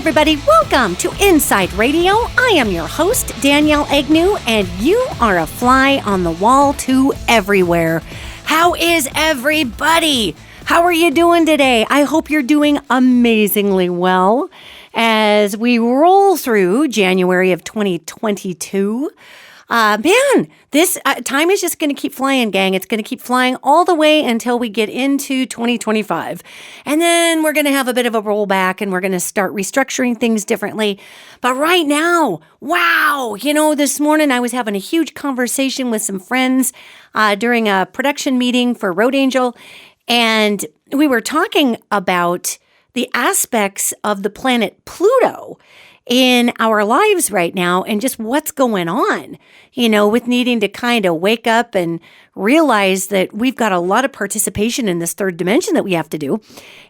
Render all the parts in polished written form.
everybody. Welcome to InPsightRadio. I am your host, Danielle Egnew, and you are a fly on the wall to everywhere. How is everybody? How are you doing today? I hope you're doing amazingly well as we roll through January of 2022. This time is just going to keep flying, gang. It's going to keep flying all the way until we get into 2025. And then we're going to have a bit of a rollback and we're going to start restructuring things differently. But right now, wow, this morning I was having a huge conversation with some friends during a production meeting for Road Angel. And we were talking about the aspects of the planet Pluto in our lives right now and just what's going on, with needing to kind of wake up and realize that we've got a lot of participation in this third dimension that we have to do.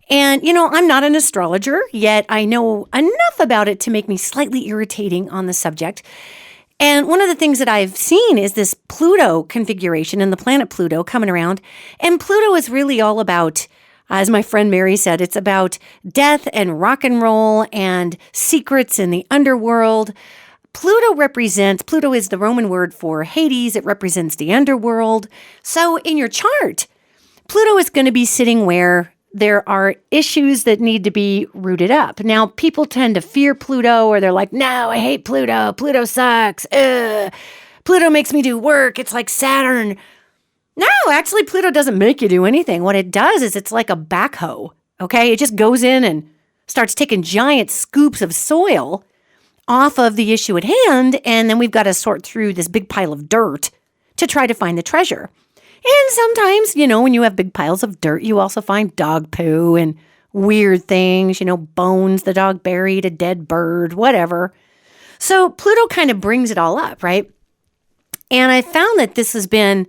And, I'm not an astrologer, yet I know enough about it to make me slightly irritating on the subject. And one of the things that I've seen is this Pluto configuration and the planet Pluto coming around. And Pluto is really all about, as my friend Mary said, it's about death and rock and roll and secrets in the underworld. Pluto is the Roman word for Hades. It represents the underworld. So in your chart, Pluto is going to be sitting where there are issues that need to be rooted up. Now, people tend to fear Pluto, or they're like, no, I hate Pluto. Pluto sucks. Pluto makes me do work. It's like Saturn. No, actually, Pluto doesn't make you do anything. What it does is it's like a backhoe, okay? It just goes in and starts taking giant scoops of soil off of the issue at hand, and then we've got to sort through this big pile of dirt to try to find the treasure. And sometimes, when you have big piles of dirt, you also find dog poo and weird things, bones the dog buried, a dead bird, whatever. So Pluto kind of brings it all up, right? And I found that this has been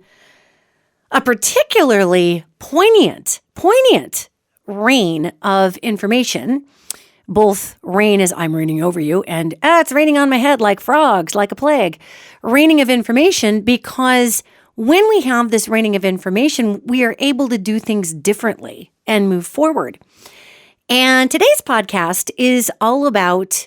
a particularly poignant rain of information, both rain as I'm raining over you and it's raining on my head like frogs, like a plague, raining of information, because when we have this raining of information, we are able to do things differently and move forward. And today's podcast is all about,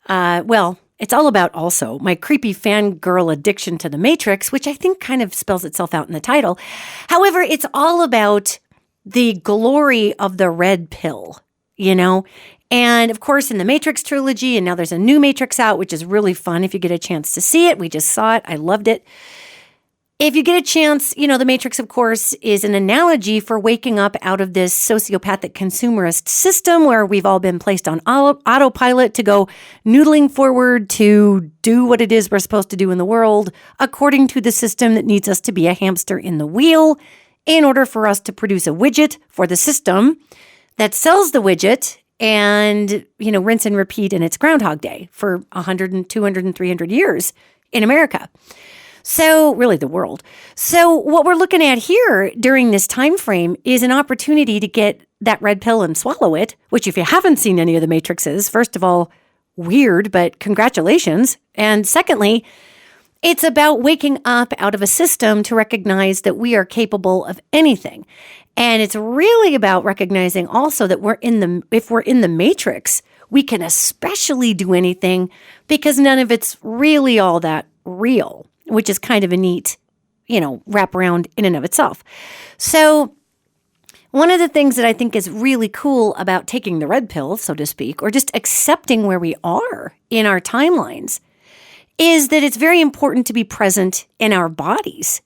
it's all about also my creepy fangirl addiction to the Matrix, which I think kind of spells itself out in the title. However, it's all about the glory of the red pill, And of course, in the Matrix trilogy, and now there's a new Matrix out, which is really fun if you get a chance to see it. We just saw it. I loved it. If you get a chance, the Matrix, of course, is an analogy for waking up out of this sociopathic consumerist system where we've all been placed on autopilot to go noodling forward to do what it is we're supposed to do in the world according to the system that needs us to be a hamster in the wheel in order for us to produce a widget for the system that sells the widget and, rinse and repeat in its Groundhog Day for 100 and 200 and 300 years in America. So really the world. So what we're looking at here during this time frame is an opportunity to get that red pill and swallow it, which if you haven't seen any of the Matrixes, first of all, weird, but congratulations. And secondly, it's about waking up out of a system to recognize that we are capable of anything. And it's really about recognizing also that if we're in the Matrix, we can especially do anything because none of it's really all that real, which is kind of a neat, wraparound in and of itself. So one of the things that I think is really cool about taking the red pill, so to speak, or just accepting where we are in our timelines, is that it's very important to be present in our bodies.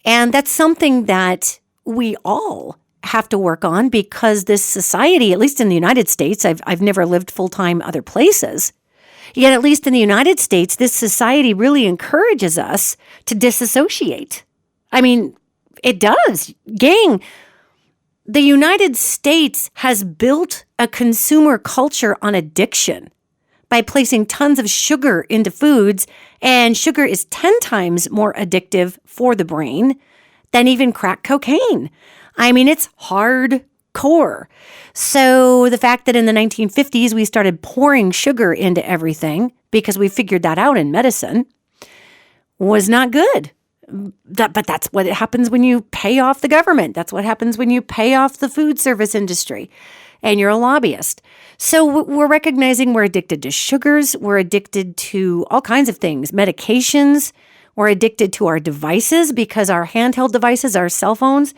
And that's something that we all have to work on because this society, at least in the United States, I've never lived full-time other places, yet at least in the United States, this society really encourages us to disassociate. I mean, it does. Gang, the United States has built a consumer culture on addiction by placing tons of sugar into foods, and sugar is 10 times more addictive for the brain than even crack cocaine. I mean, it's hardcore. So the fact that in the 1950s we started pouring sugar into everything because we figured that out in medicine was not good. But that's what happens when you pay off the government. That's what happens when you pay off the food service industry and you're a lobbyist. So we're recognizing we're addicted to sugars. We're addicted to all kinds of things, medications. We're addicted to our devices because our handheld devices, our cell phones,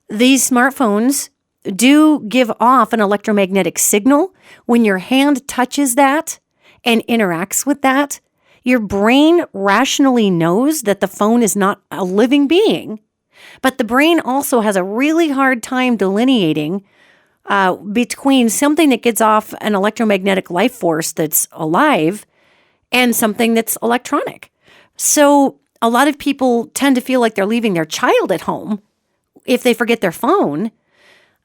these smartphones do give off an electromagnetic signal. When your hand touches that and interacts with that, your brain rationally knows that the phone is not a living being, but the brain also has a really hard time delineating between something that gives off an electromagnetic life force that's alive and something that's electronic. So a lot of people tend to feel like they're leaving their child at home if they forget their phone.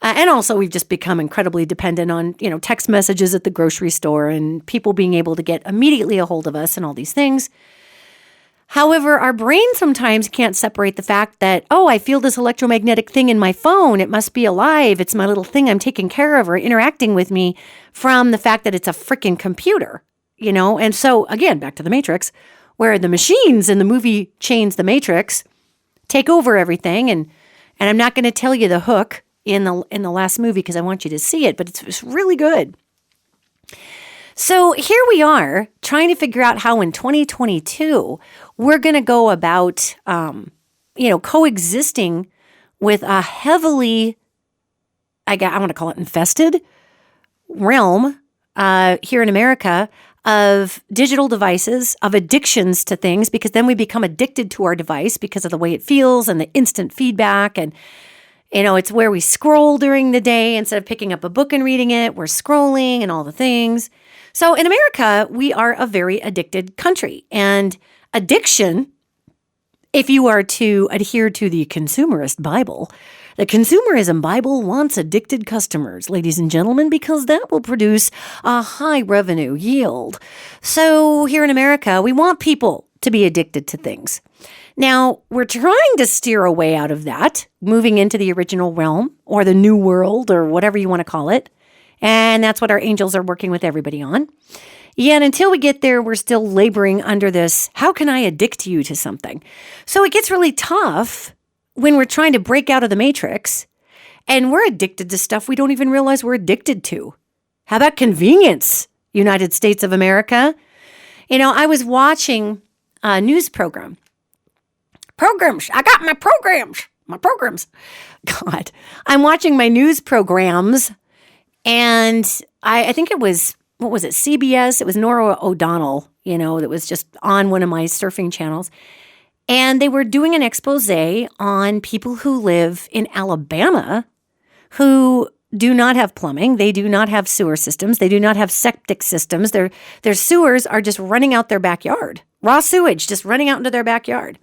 And also we've just become incredibly dependent on, text messages at the grocery store and people being able to get immediately a hold of us and all these things. However, our brain sometimes can't separate the fact that, I feel this electromagnetic thing in my phone. It must be alive. It's my little thing I'm taking care of or interacting with me, from the fact that it's a freaking computer, And so, again, back to the Matrix, where the machines in the movie chains The Matrix take over everything. And I'm not going to tell you the hook in the last movie because I want you to see it, but it's really good. So here we are trying to figure out how in 2022 we're going to go about, coexisting with a heavily, I want to call it infested realm here in America of digital devices, of addictions to things, because then we become addicted to our device because of the way it feels and the instant feedback. And, it's where we scroll during the day instead of picking up a book and reading it. We're scrolling and all the things. So in America, we are a very addicted country. And addiction, if you are to adhere to the consumerist Bible, the consumerism Bible wants addicted customers, ladies and gentlemen, because that will produce a high revenue yield. So here in America, we want people to be addicted to things. Now, we're trying to steer a way out of that, moving into the original realm or the new world or whatever you want to call it. And that's what our angels are working with everybody on. Yet until we get there, we're still laboring under this, how can I addict you to something? So it gets really tough when we're trying to break out of the Matrix and we're addicted to stuff we don't even realize we're addicted to. How about convenience, United States of America? I was watching a news program. I got my programs. God, I'm watching my news programs. And I think it was, CBS? It was Nora O'Donnell, that was just on one of my surfing channels. And they were doing an expose on people who live in Alabama who do not have plumbing. They do not have sewer systems. They do not have septic systems. Their sewers are just running out their backyard. Raw sewage just running out into their backyard.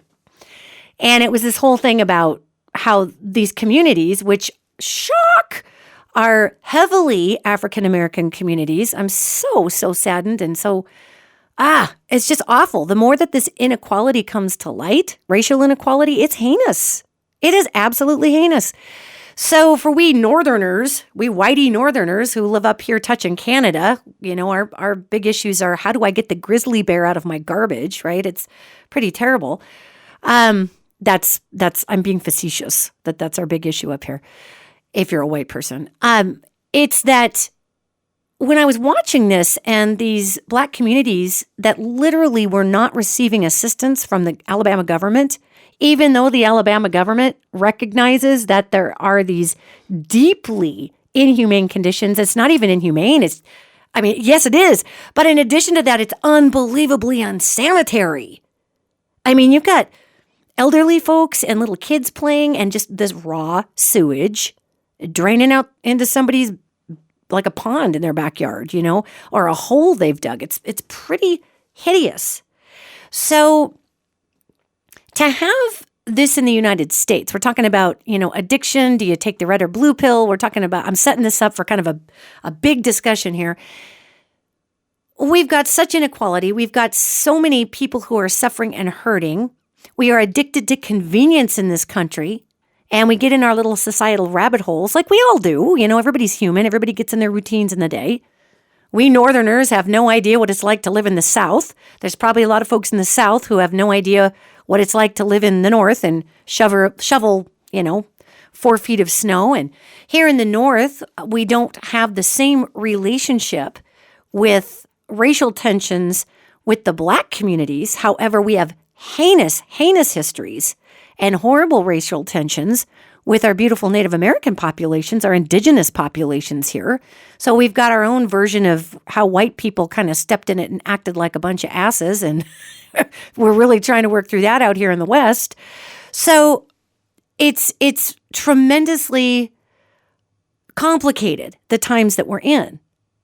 And it was this whole thing about how these communities, which shock, are heavily African-American communities. I'm so saddened and so, it's just awful. The more that this inequality comes to light, racial inequality, it's heinous. It is absolutely heinous. So for we Northerners, we whitey Northerners who live up here touching Canada, our big issues are, how do I get the grizzly bear out of my garbage, right? It's pretty terrible. That's I'm being facetious, that's our big issue up here. If you're a white person, it's that when I was watching this and these Black communities that literally were not receiving assistance from the Alabama government, even though the Alabama government recognizes that there are these deeply inhumane conditions. It's not even inhumane. Yes, it is. But in addition to that, it's unbelievably unsanitary. You've got elderly folks and little kids playing and just this raw sewage draining out into somebody's, like a pond in their backyard, or a hole they've dug. It's pretty hideous. So to have this in the United States, we're talking about, addiction. Do you take the red or blue pill? We're talking about, I'm setting this up for kind of a big discussion here. We've got such inequality. We've got so many people who are suffering and hurting. We are addicted to convenience in this country. And we get in our little societal rabbit holes like we all do. Everybody's human. Everybody gets in their routines in the day. We Northerners have no idea what it's like to live in the South. There's probably a lot of folks in the South who have no idea what it's like to live in the North and shovel, 4 feet of snow. And here in the North, we don't have the same relationship with racial tensions with the Black communities. However, we have heinous histories and horrible racial tensions with our beautiful Native American populations, our indigenous populations here. So we've got our own version of how white people kind of stepped in it and acted like a bunch of asses. And we're really trying to work through that out here in the West. So it's tremendously complicated, the times that we're in.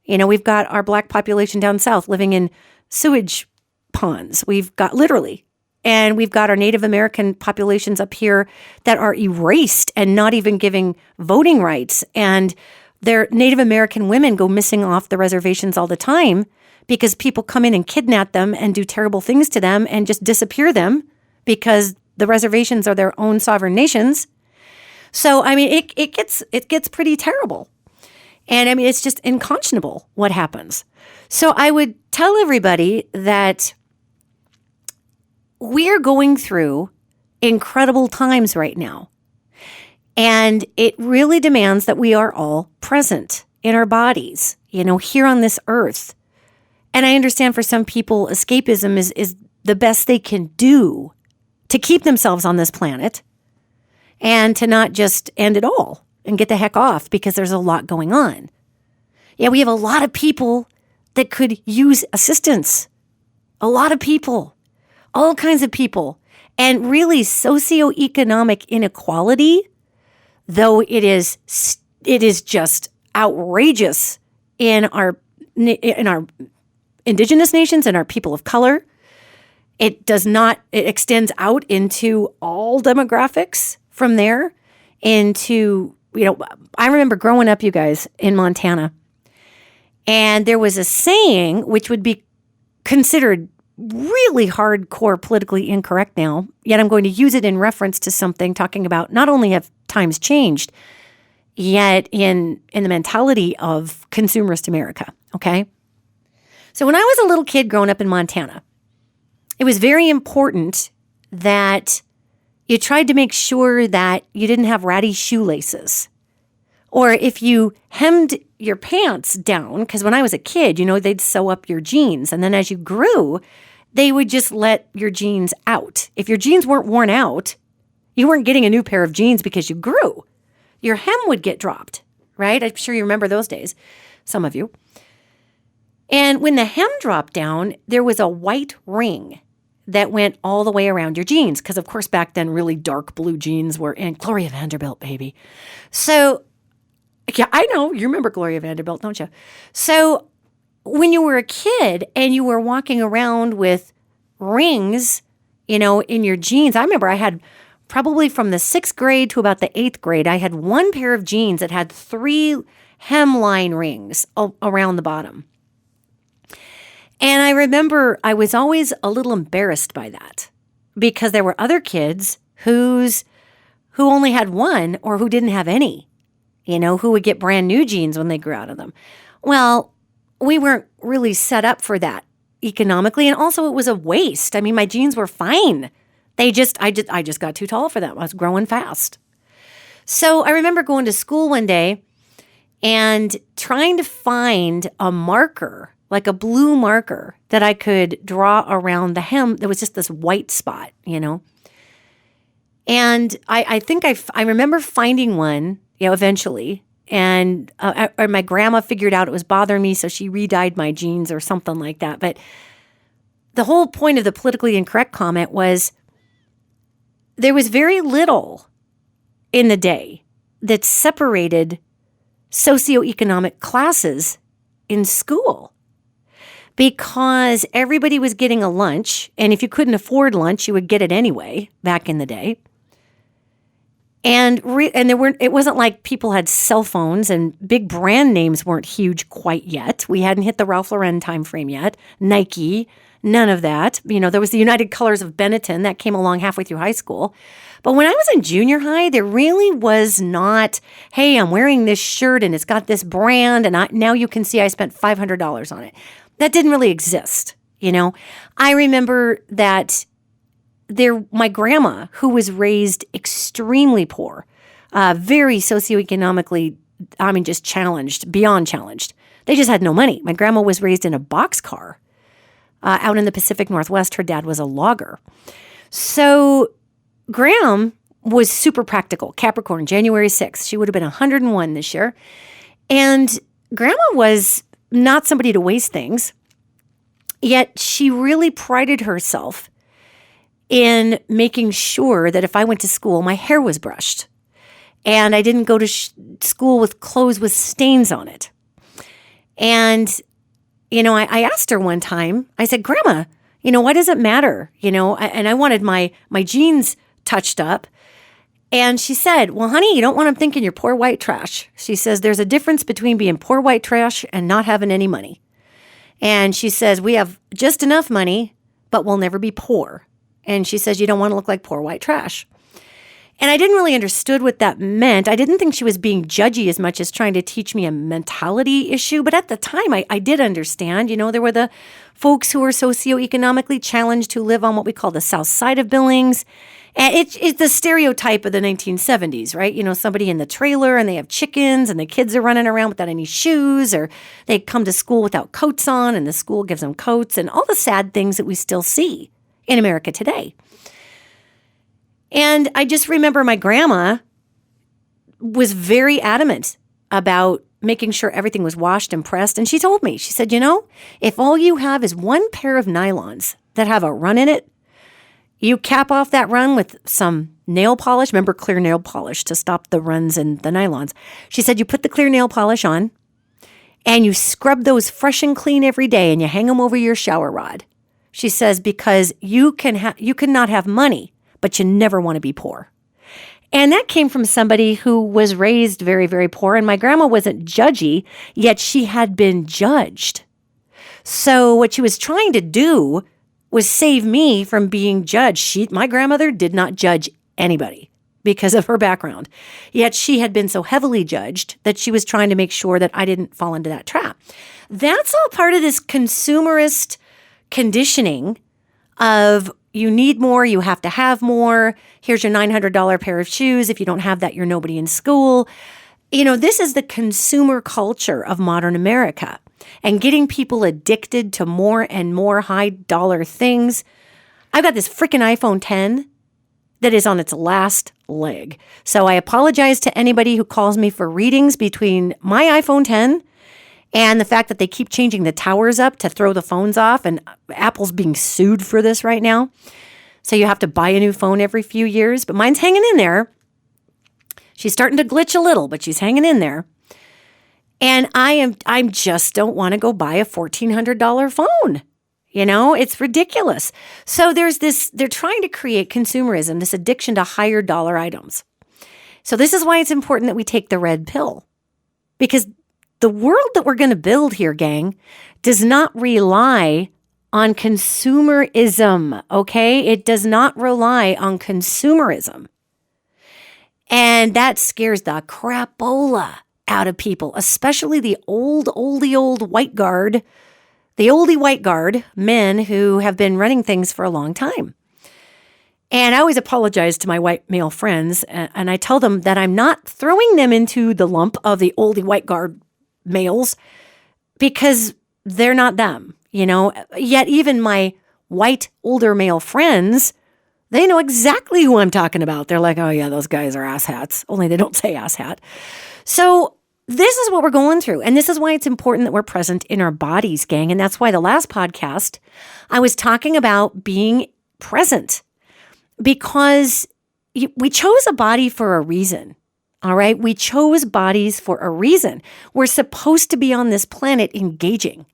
We've got our Black population down south living in sewage ponds. We've got literally. And we've got our Native American populations up here that are erased and not even giving voting rights. And their Native American women go missing off the reservations all the time because people come in and kidnap them and do terrible things to them and just disappear them because the reservations are their own sovereign nations. So, it gets pretty terrible. And it's just unconscionable what happens. So I would tell everybody that we're going through incredible times right now. And it really demands that we are all present in our bodies, here on this earth. And I understand for some people, escapism is the best they can do to keep themselves on this planet and to not just end it all and get the heck off because there's a lot going on. Yeah, we have a lot of people that could use assistance. A lot of people. All kinds of people. And really socioeconomic inequality, though it is just outrageous in our indigenous nations and our people of color. It extends out into all demographics from there into, I remember growing up, you guys, in Montana. And there was a saying which would be considered really hardcore politically incorrect now, yet I'm going to use it in reference to something talking about not only have times changed, yet in the mentality of consumerist America, okay? So when I was a little kid growing up in Montana, it was very important that you tried to make sure that you didn't have ratty shoelaces. Or if you hemmed your pants down, because when I was a kid, they'd sew up your jeans. And then as you grew, they would just let your jeans out. If your jeans weren't worn out, you weren't getting a new pair of jeans because you grew. Your hem would get dropped, right? I'm sure you remember those days, some of you. And when the hem dropped down, there was a white ring that went all the way around your jeans. Because, of course, back then, really dark blue jeans were in. Gloria Vanderbilt, baby. So, yeah, I know. You remember Gloria Vanderbilt, don't you? So when you were a kid and you were walking around with rings, in your jeans, I remember I had probably from the 6th grade to about the 8th grade, I had one pair of jeans that had 3 hemline rings around the bottom. And I remember I was always a little embarrassed by that because there were other kids who only had one or who didn't have any, who would get brand new jeans when they grew out of them. Well, we weren't really set up for that economically. And also it was a waste. My jeans were fine. I just got too tall for them. I was growing fast. So I remember going to school one day and trying to find a marker, like a blue marker that I could draw around the hem. There was just this white spot, And I think I remember finding one, eventually. And my grandma figured out it was bothering me, so she re-dyed my jeans or something like that. But the whole point of the politically incorrect comment was there was very little in the day that separated socioeconomic classes in school because everybody was getting a lunch. And if you couldn't afford lunch, you would get it anyway back in the day. And it wasn't like people had cell phones and big brand names weren't huge quite yet. We hadn't hit the Ralph Lauren timeframe yet. Nike, none of that. There was the United Colors of Benetton that came along halfway through high school. But when I was in junior high, there really was not, hey, I'm wearing this shirt and it's got this brand and now you can see I spent $500 on it. That didn't really exist, I remember that my grandma, who was raised extremely poor, very socioeconomically, just challenged, beyond challenged. They just had no money. My grandma was raised in a boxcar out in the Pacific Northwest. Her dad was a logger. So Graham was super practical. Capricorn, January 6th. She would have been 101 this year. And Grandma was not somebody to waste things, yet she really prided herself in making sure that if I went to school, my hair was brushed and I didn't go to school with clothes with stains on it. And, I asked her one time, I said, Grandma, why does it matter? And I wanted my jeans touched up. And she said, well, honey, you don't want them thinking you're poor white trash. She says, there's a difference between being poor white trash and not having any money. And she says, we have just enough money, but we'll never be poor. And she says, you don't want to look like poor white trash. And I didn't really understood what that meant. I didn't think she was being judgy as much as trying to teach me a mentality issue. But at the time, I did understand. There were the folks who were socioeconomically challenged who live on what we call the south side of Billings. And it's the stereotype of the 1970s, right? Somebody in the trailer and they have chickens and the kids are running around without any shoes, or they come to school without coats on and the school gives them coats, and all the sad things that we still see in America today. And I just remember my grandma was very adamant about making sure everything was washed and pressed. And she told me, she said, if all you have is one pair of nylons that have a run in it, you cap off that run with some nail polish. Remember, clear nail polish to stop the runs in the nylons. She said, you put the clear nail polish on and you scrub those fresh and clean every day and you hang them over your shower rod. She says, because you cannot have money, but you never want to be poor. And that came from somebody who was raised very, very poor. And my grandma wasn't judgy, yet she had been judged. So what she was trying to do was save me from being judged. My grandmother did not judge anybody because of her background. Yet she had been so heavily judged that she was trying to make sure that I didn't fall into that trap. That's all part of this consumerist conditioning of you need more, you have to have more. Here's your $900 pair of shoes. If you don't have that, you're nobody in school. This is the consumer culture of modern America, and getting people addicted to more and more high dollar things. I've got this freaking iPhone 10 that is on its last leg. So I apologize to anybody who calls me for readings between my iPhone 10 and the fact that they keep changing the towers up to throw the phones off, and Apple's being sued for this right now. So you have to buy a new phone every few years, but mine's hanging in there. She's starting to glitch a little, but she's hanging in there. And I just don't want to go buy a $1,400 phone. It's ridiculous. So they're trying to create consumerism, this addiction to higher dollar items. So this is why it's important that we take the red pill, because the world that we're going to build here, gang, does not rely on consumerism, okay? It does not rely on consumerism. And that scares the crapola out of people, especially the oldie white guard, the oldie white guard men who have been running things for a long time. And I always apologize to my white male friends, and I tell them that I'm not throwing them into the lump of the oldie white guard males because they're not them, Yet even my white older male friends, they know exactly who I'm talking about. They're like, oh yeah, those guys are asshats, only they don't say asshat. So this is what we're going through. And this is why it's important that we're present in our bodies, gang. And that's why the last podcast, I was talking about being present, because we chose a body for a reason. All right. We chose bodies for a reason. We're supposed to be on this planet engaging.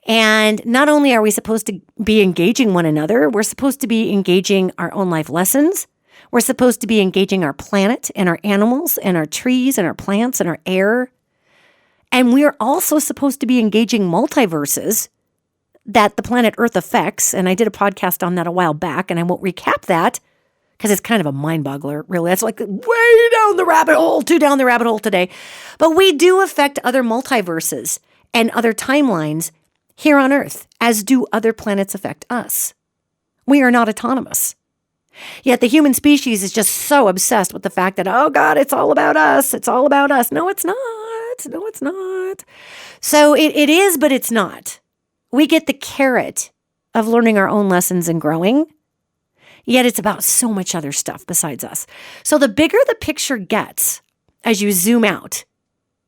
And not only are we supposed to be engaging one another, we're supposed to be engaging our own life lessons. We're supposed to be engaging our planet and our animals and our trees and our plants and our air. And we are also supposed to be engaging multiverses that the planet Earth affects. And I did a podcast on that a while back, and I won't recap that because it's kind of a mind boggler, really. That's like way down the rabbit hole, too down the rabbit hole today. But we do affect other multiverses and other timelines here on Earth, as do other planets affect us. We are not autonomous. Yet the human species is just so obsessed with the fact that, oh God, it's all about us. It's all about us. No, it's not. No, it's not. So it is, but it's not. We get the carrot of learning our own lessons and growing. Yet it's about so much other stuff besides us. So the bigger the picture gets as you zoom out,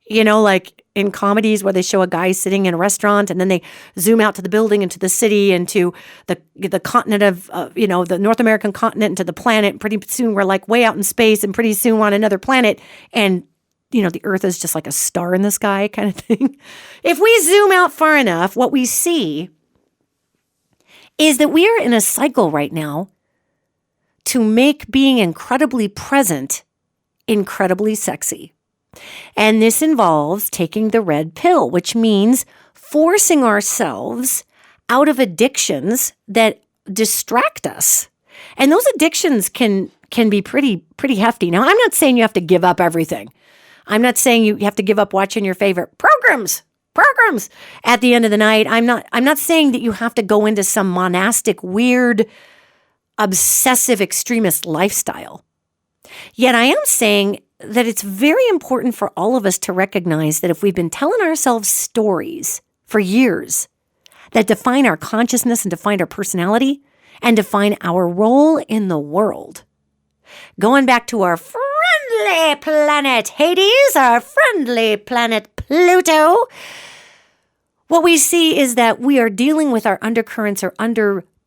like in comedies where they show a guy sitting in a restaurant and then they zoom out to the building and to the city and to the continent of, the North American continent and to the planet. Pretty soon we're like way out in space and pretty soon we're on another planet. And, the earth is just like a star in the sky kind of thing. If we zoom out far enough, what we see is that we are in a cycle right now to make being incredibly present incredibly sexy. And this involves taking the red pill, which means forcing ourselves out of addictions that distract us. And those addictions can be pretty hefty. Now, I'm not saying you have to give up everything. I'm not saying you have to give up watching your favorite programs at the end of the night. I'm not saying that you have to go into some monastic, weird, obsessive, extremist lifestyle. Yet I am saying that it's very important for all of us to recognize that if we've been telling ourselves stories for years that define our consciousness and define our personality and define our role in the world, going back to our friendly planet Hades, our friendly planet Pluto, what we see is that we are dealing with our undercurrents or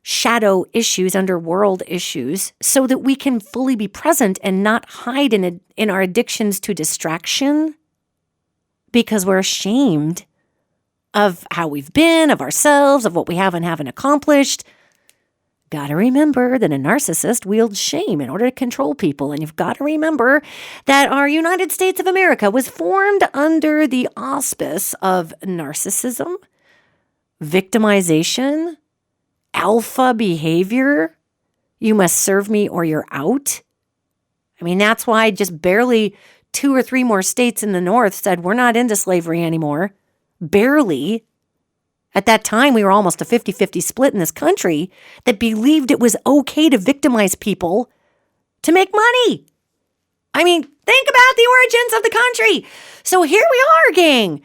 shadow issues, underworld issues, so that we can fully be present and not hide in our addictions to distraction because we're ashamed of how we've been, of ourselves, of what we have and haven't accomplished. Got to remember that a narcissist wields shame in order to control people. And you've got to remember that our United States of America was formed under the auspice of narcissism, victimization, alpha behavior. You must serve me or you're out. I mean, that's why just barely 2 or 3 more states in the North said we're not into slavery anymore. Barely. At that time, we were almost a 50-50 split in this country that believed it was okay to victimize people to make money. I mean, think about the origins of the country. So here we are, gang.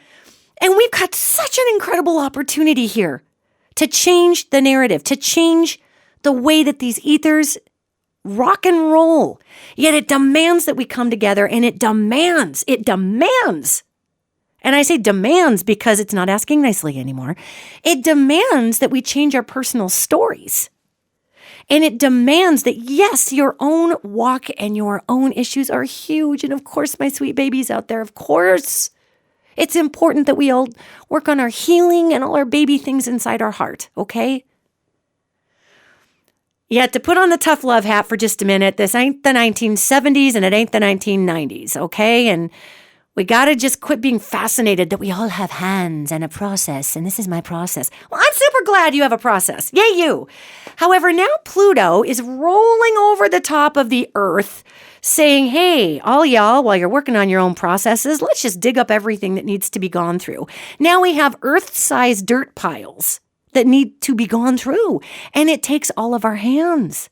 And we've got such an incredible opportunity here to change the narrative, to change the way that these ethers rock and roll. Yet it demands that we come together, and it demands. And I say demands because it's not asking nicely anymore. It demands that we change our personal stories. And it demands that, yes, your own walk and your own issues are huge. And of course, my sweet babies out there, of course, it's important that we all work on our healing and all our baby things inside our heart, okay? Yet to put on the tough love hat for just a minute, this ain't the 1970s and it ain't the 1990s, okay? And we got to just quit being fascinated that we all have hands and a process, and this is my process. Well, I'm super glad you have a process. Yay, you. However, now Pluto is rolling over the top of the Earth saying, hey, all y'all, while you're working on your own processes, let's just dig up everything that needs to be gone through. Now we have Earth-sized dirt piles that need to be gone through, and it takes all of our hands.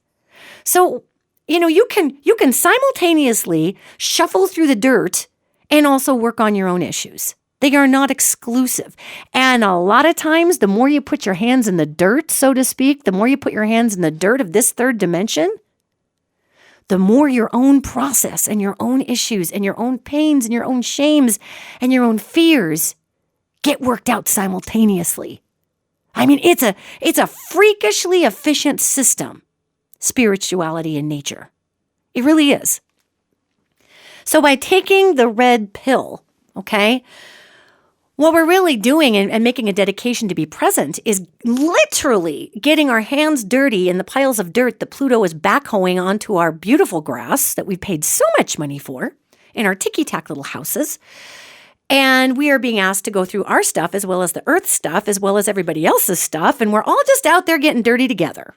So, you can simultaneously shuffle through the dirt and also work on your own issues. They are not exclusive. And a lot of times, the more you put your hands in the dirt, so to speak, the more you put your hands in the dirt of this third dimension, the more your own process and your own issues and your own pains and your own shames and your own fears get worked out simultaneously. I mean, it's a freakishly efficient system, spirituality in nature. It really is. So by taking the red pill, okay, what we're really doing and making a dedication to be present is literally getting our hands dirty in the piles of dirt that Pluto is backhoeing onto our beautiful grass that we paid so much money for in our ticky-tack little houses. And we are being asked to go through our stuff as well as the Earth stuff as well as everybody else's stuff. And we're all just out there getting dirty together.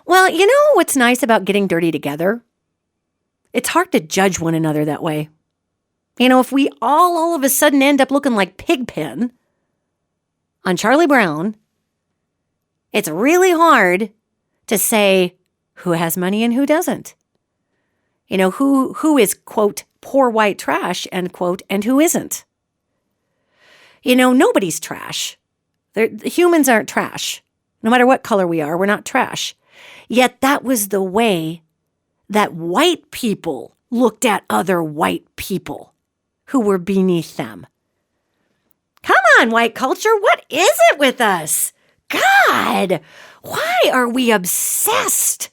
Well, you know what's nice about getting dirty together? It's hard to judge one another that way. If we all of a sudden end up looking like Pigpen on Charlie Brown, it's really hard to say, who has money and who doesn't. Who is, quote, poor white trash, end quote, and who isn't. Nobody's trash. Humans aren't trash. No matter what color we are, we're not trash. Yet that was the way that white people looked at other white people who were beneath them. Come on, white culture, what is it with us? God, why are we obsessed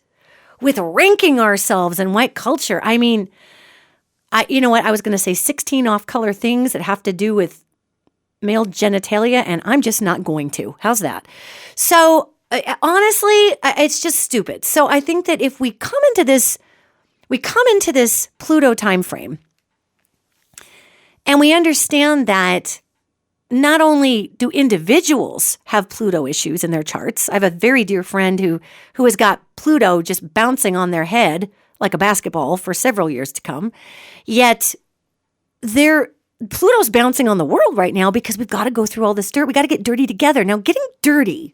with ranking ourselves in white culture? I mean, you know what? I was going to say 16 off-color things that have to do with male genitalia, and I'm just not going to. How's that? So honestly, it's just stupid. So I think that if we come into this Pluto time frame, and we understand that not only do individuals have Pluto issues in their charts. I have a very dear friend who has got Pluto just bouncing on their head like a basketball for several years to come. Yet Pluto's bouncing on the world right now because we've got to go through all this dirt. We got to get dirty together. Now, getting dirty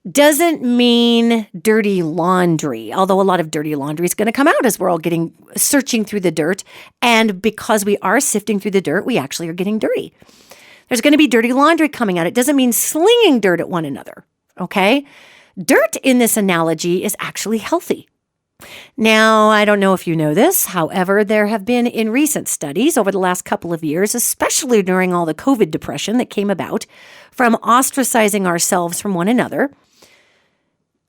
doesn't mean dirty laundry, although a lot of dirty laundry is going to come out as we're all searching through the dirt. And because we are sifting through the dirt, we actually are getting dirty. There's going to be dirty laundry coming out. It doesn't mean slinging dirt at one another, okay? Dirt in this analogy is actually healthy. Now, I don't know if you know this. However, there have been in recent studies over the last couple of years, especially during all the COVID depression that came about from ostracizing ourselves from one another,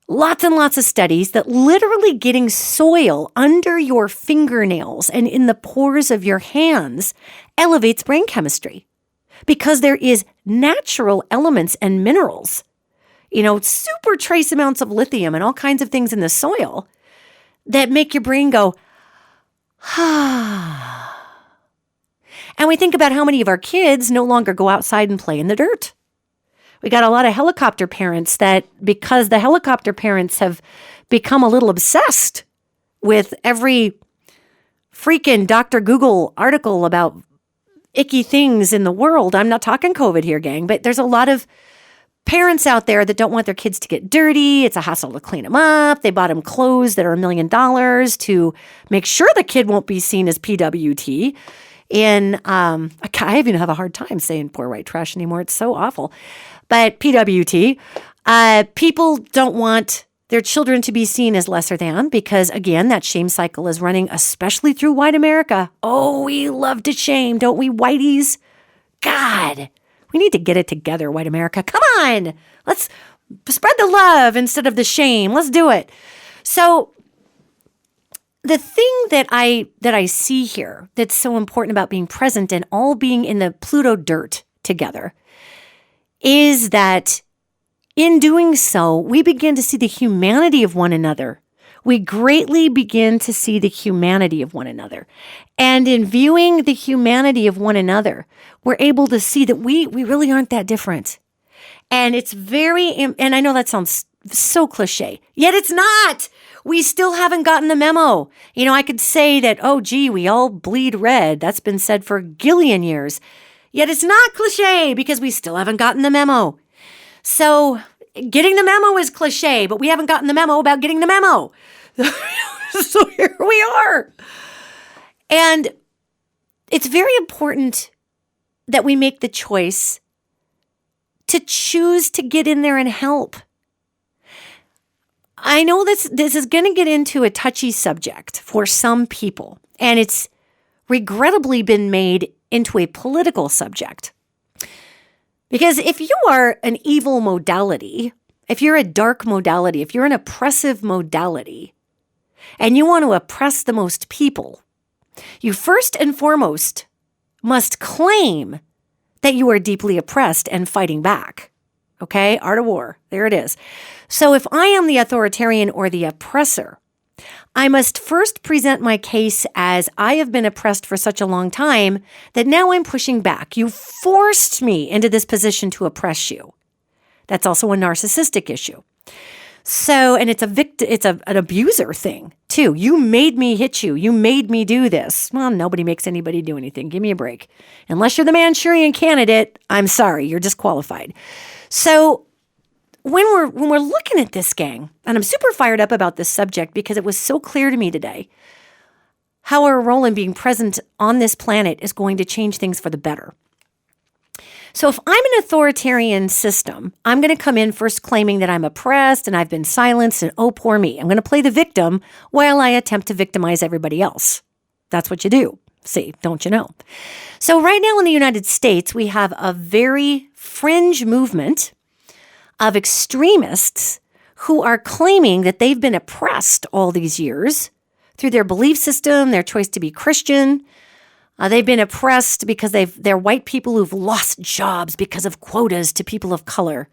lots and lots of studies that literally getting soil under your fingernails and in the pores of your hands elevates brain chemistry. Because there is natural elements and minerals, super trace amounts of lithium and all kinds of things in the soil that make your brain go, ah. And we think about how many of our kids no longer go outside and play in the dirt. We got a lot of helicopter parents that, because the helicopter parents have become a little obsessed with every freaking Dr. Google article about icky things in the world. I'm not talking COVID here, gang, but there's a lot of parents out there that don't want their kids to get dirty. It's a hassle to clean them up. They bought them clothes that are $1 million to make sure the kid won't be seen as PWT. I even have a hard time saying poor white trash anymore. It's so awful. But PWT, people don't want their children to be seen as lesser than because, again, that shame cycle is running, especially through white America. Oh, we love to shame, don't we, whiteys? God, we need to get it together, white America. Come on, let's spread the love instead of the shame. Let's do it. So the thing that I see here that's so important about being present and all being in the Pluto dirt together is that in doing so, we begin to see the humanity of one another. We greatly begin to see the humanity of one another. And in viewing the humanity of one another, we're able to see that we really aren't that different. And it's and I know that sounds so cliche, yet it's not. We still haven't gotten the memo. I could say that, oh, gee, we all bleed red. That's been said for a gillion years. Yet it's not cliche because we still haven't gotten the memo. So getting the memo is cliche, but we haven't gotten the memo about getting the memo. So here we are. And it's very important that we make the choice to choose to get in there and help. I know this is going to get into a touchy subject for some people, and it's regrettably been made into a political subject. Because if you are an evil modality, if you're a dark modality, if you're an oppressive modality, and you want to oppress the most people, you first and foremost must claim that you are deeply oppressed and fighting back. Okay? Art of war. There it is. So if I am the authoritarian or the oppressor, I must first present my case as I have been oppressed for such a long time that now I'm pushing back. You forced me into this position to oppress you. That's also a narcissistic issue. So, and it's an abuser thing too. You made me hit you. You made me do this. Well, nobody makes anybody do anything. Give me a break. Unless you're the Manchurian candidate, I'm sorry, you're disqualified. So when we're looking at this, gang, and I'm super fired up about this subject because it was so clear to me today how our role in being present on this planet is going to change things for the better. So if I'm an authoritarian system, I'm going to come in first claiming that I'm oppressed and I've been silenced and oh, poor me. I'm going to play the victim while I attempt to victimize everybody else. That's what you do. See, don't you know? So right now in the United States, we have a very fringe movement of extremists who are claiming that they've been oppressed all these years through their belief system, their choice to be Christian. They've been oppressed because they're white people who've lost jobs because of quotas to people of color.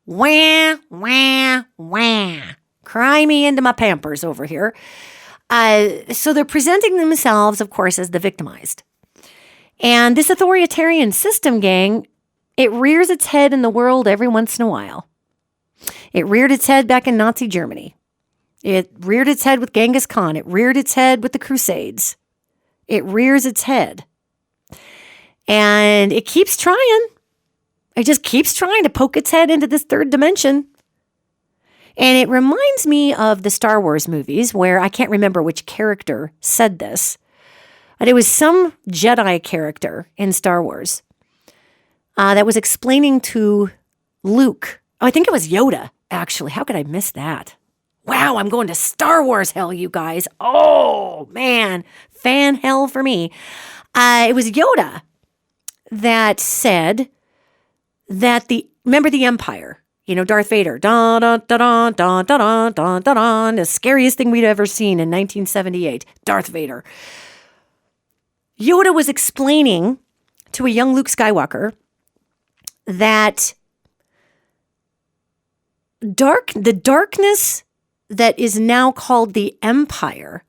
Wah, wah, wah. Cry me into my pampers over here. So they're presenting themselves, of course, as the victimized. And this authoritarian system, gang, it rears its head in the world every once in a while. It reared its head back in Nazi Germany. It reared its head with Genghis Khan. It reared its head with the Crusades. It rears its head. And it keeps trying. It just keeps trying to poke its head into this third dimension. And it reminds me of the Star Wars movies where I can't remember which character said this, but it was some Jedi character in Star Wars that was explaining to Luke. Oh, I think it was Yoda, actually. How could I miss that? Wow, I'm going to Star Wars hell, you guys. Oh, man. Fan hell for me. It was Yoda that said that remember the Empire? You know, Darth Vader. Dun, dun, dun, dun, dun, dun, dun, dun, dun, the scariest thing we'd ever seen in 1978. Darth Vader. Yoda was explaining to a young Luke Skywalker that the darkness that is now called the Empire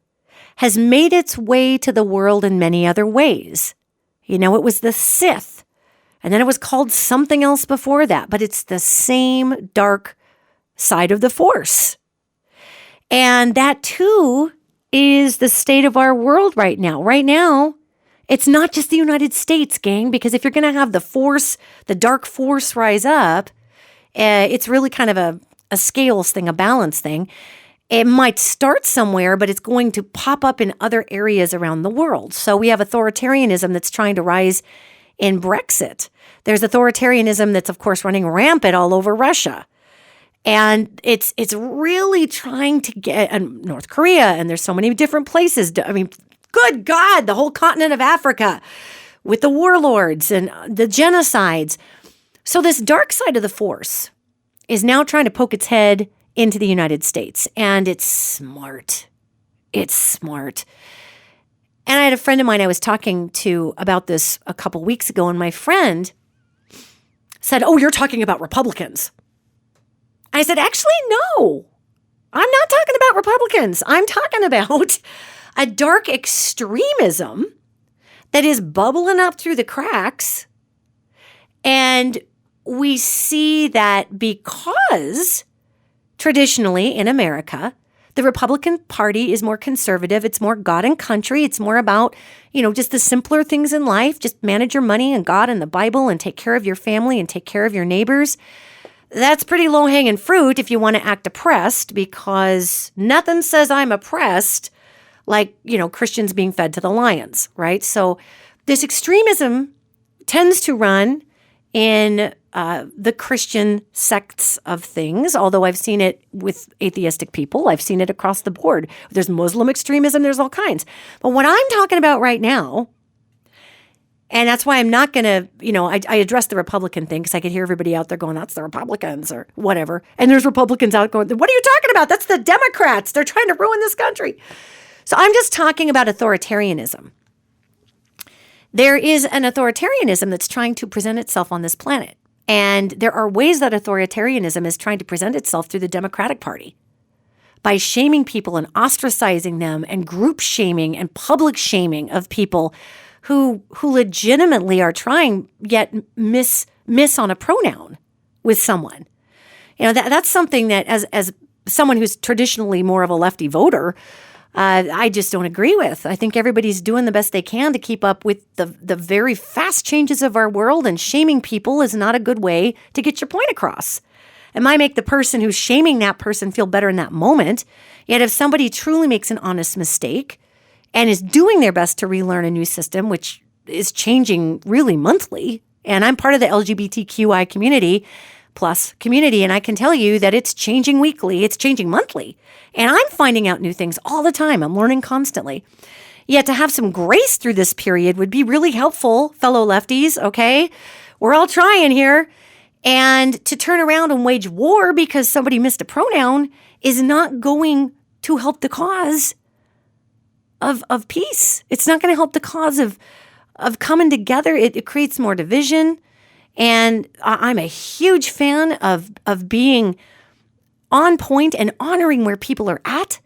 has made its way to the world in many other ways. You know, it was the Sith, and then it was called something else before that, but it's the same dark side of the Force. And that too is the state of our world right now. Right now, it's not just the United States, gang, because if you're going to have the Force, the dark Force rise up, it's really kind of a scales thing, a balance thing. It might start somewhere, but it's going to pop up in other areas around the world. So we have authoritarianism that's trying to rise in Brexit. There's authoritarianism that's, of course, running rampant all over Russia. And it's really trying to get North Korea, and there's so many different places. I mean, good God, the whole continent of Africa with the warlords and the genocides. So this dark side of the Force is now trying to poke its head into the United States. And it's smart. It's smart. And I had a friend of mine I was talking to about this a couple weeks ago, and my friend said, "Oh, you're talking about Republicans." I said, "Actually, no. I'm not talking about Republicans. I'm talking about a dark extremism that is bubbling up through the cracks. And we see that because traditionally in America, the Republican Party is more conservative. It's more God and country. It's more about, just the simpler things in life. Just manage your money and God and the Bible and take care of your family and take care of your neighbors. That's pretty low-hanging fruit if you want to act oppressed, because nothing says I'm oppressed like, Christians being fed to the lions, right? So this extremism tends to run in the Christian sects of things, although I've seen it with atheistic people. I've seen it across the board. There's Muslim extremism. There's all kinds. But what I'm talking about right now, and that's why I'm not going to, I address the Republican thing because I could hear everybody out there going, that's the Republicans or whatever. And there's Republicans out going, what are you talking about? That's the Democrats. They're trying to ruin this country. So I'm just talking about authoritarianism. There is an authoritarianism that's trying to present itself on this planet. And there are ways that authoritarianism is trying to present itself through the Democratic Party by shaming people and ostracizing them and group shaming and public shaming of people who legitimately are trying yet miss on a pronoun with someone. That's something that as someone who's traditionally more of a lefty voter, I just don't agree with. I think everybody's doing the best they can to keep up with the very fast changes of our world, and shaming people is not a good way to get your point across. It might make the person who's shaming that person feel better in that moment. Yet if somebody truly makes an honest mistake and is doing their best to relearn a new system, which is changing really monthly, and I'm part of the LGBTQI community plus community, and I can tell you that it's changing weekly, it's changing monthly, and I'm finding out new things all the time. I'm learning constantly. Yet to have some grace through this period would be really helpful, fellow lefties, okay? We're all trying here. And to turn around and wage war because somebody missed a pronoun is not going to help the cause of peace. It's not going to help the cause of coming together. It creates more division. And I'm a huge fan of being on point and honoring where people are at.